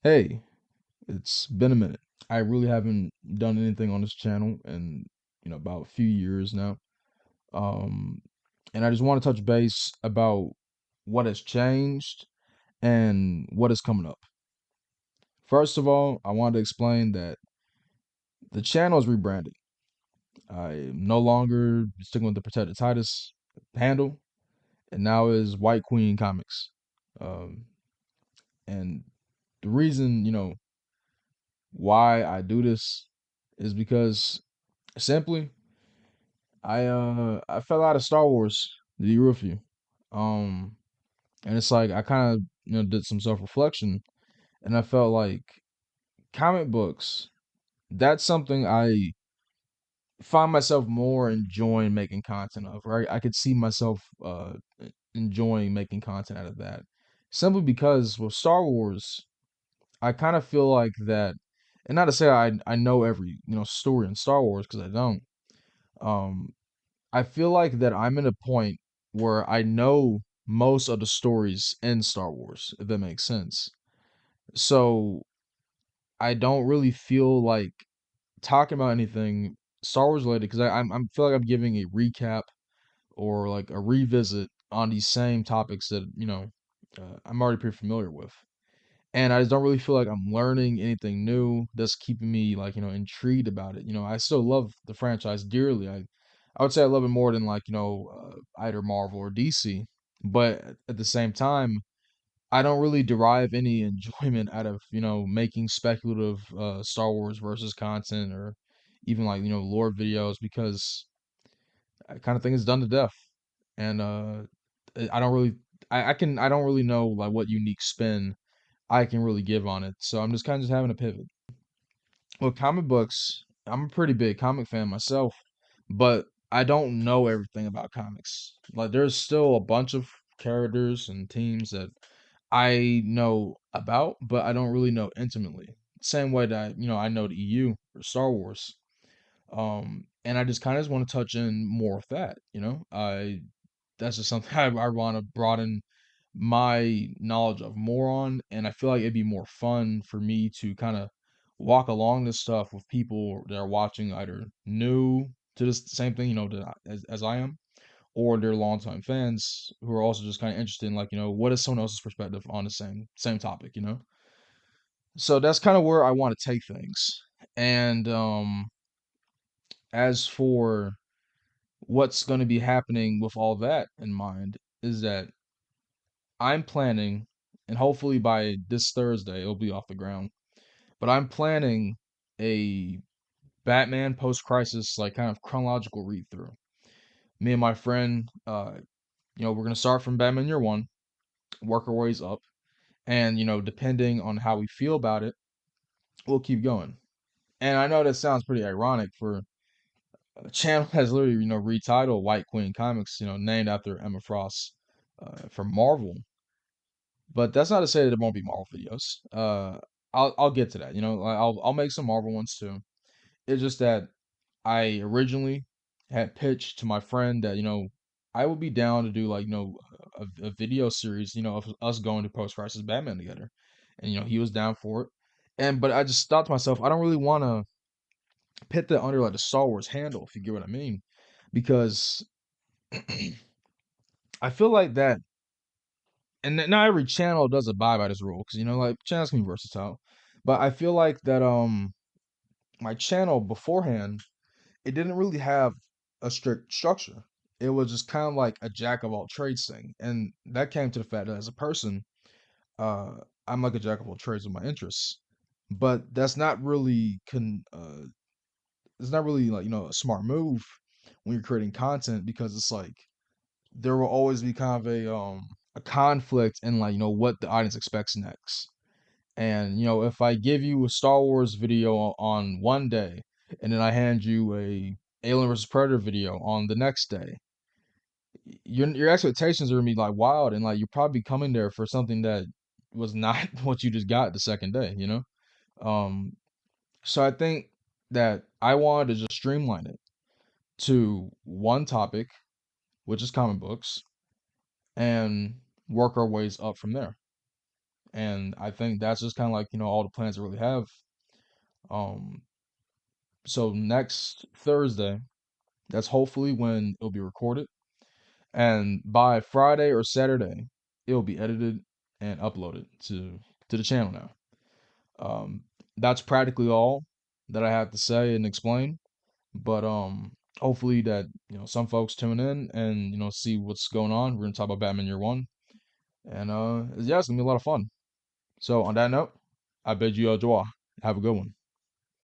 Hey, it's been a minute. I really haven't done anything on this channel in, about a few years now. Um, and I just want to touch base about what has changed and what is coming up. First of all, I wanted to explain that the channel is rebranded. I am no longer sticking with the Protected Titus handle, and now is White Queen Comics. Um, and the reason, why I do this is because simply I fell out of Star Wars, to be real with you. Um and it's like I kind of did some self-reflection, and I felt like comic books, that's something I find myself more enjoying making content of, right? I could see myself enjoying making content out of that. Simply because with Star Wars, I kind of feel like that, and not to say I know every, story in Star Wars, because I don't. Um I feel like that I'm in a point where I know most of the stories in Star Wars, if that makes sense. So I don't really feel like talking about anything Star Wars related, because I feel like I'm giving a recap or like a revisit on these same topics that I'm already pretty familiar with, and I just don't really feel like I'm learning anything new that's keeping me like intrigued about it. I still love the franchise dearly. I would say I love it more than like either Marvel or DC, but at the same time, I don't really derive any enjoyment out of making speculative Star Wars versus content, or even like lore videos, because I kind of think it's done to death, and I don't really I don't really know like what unique spin I can really give on it. So I'm just kind of just having a pivot. Well, comic books, I'm a pretty big comic fan myself, but I don't know everything about comics. Like there's still a bunch of characters and teams that I know about, but I don't really know intimately. Same way that I know the EU or Star Wars. And I just kind of just want to touch in more of that. I That's just something I want to broaden my knowledge of more on, and I feel like it'd be more fun for me to kind of walk along this stuff with people that are watching, either new to this same thing, as I am, or they're longtime fans who are also just kind of interested in, like, what is someone else's perspective on the same topic. So that's kind of where I want to take things. And as for what's going to be happening with all that in mind, is that I'm planning, and hopefully by this Thursday it'll be off the ground, but I'm planning a Batman post crisis, like kind of chronological read through. Me and my friend, we're gonna start from Batman Year One, work our ways up, and depending on how we feel about it, we'll keep going. And I know that sounds pretty ironic for a channel that's literally retitled White Queen Comics, named after Emma Frost from Marvel. But that's not to say that there won't be Marvel videos. I'll get to that. I'll make some Marvel ones too. It's just that I originally had pitched to my friend that I would be down to do like a video series of us going to post crisis Batman together, and he was down for it. And but I just thought to myself, I don't really want to pit that under like the Star Wars handle, if you get what I mean, because I feel like that, and not every channel does abide by this rule, because like channels can be versatile, but I feel like that my channel beforehand, it didn't really have a strict structure. It was just kind of like a jack of all trades thing, and that came to the fact that as a person, uh, I'm like a jack of all trades with my interests, but that's not really it's not really like a smart move when you're creating content, because it's like there will always be kind of a conflict in like what the audience expects next. And if I give you a Star Wars video on one day, and then I hand you a Alien vs Predator video on the next day, your expectations are gonna be like wild, and like you're probably coming there for something that was not what you just got the second day. Um, so I think that I wanted to just streamline it to one topic, which is comic books, and work our ways up from there. And I think that's just kind of like, all the plans I really have. Um, so next Thursday, that's hopefully when it'll be recorded. And by Friday or Saturday, it'll be edited and uploaded to the channel now. Um, that's practically all that I have to say and explain. But hopefully that some folks tune in and see what's going on. We're gonna talk about Batman Year One, and yeah, it's gonna be a lot of fun. So on that note, I bid you adieu. Have a good one.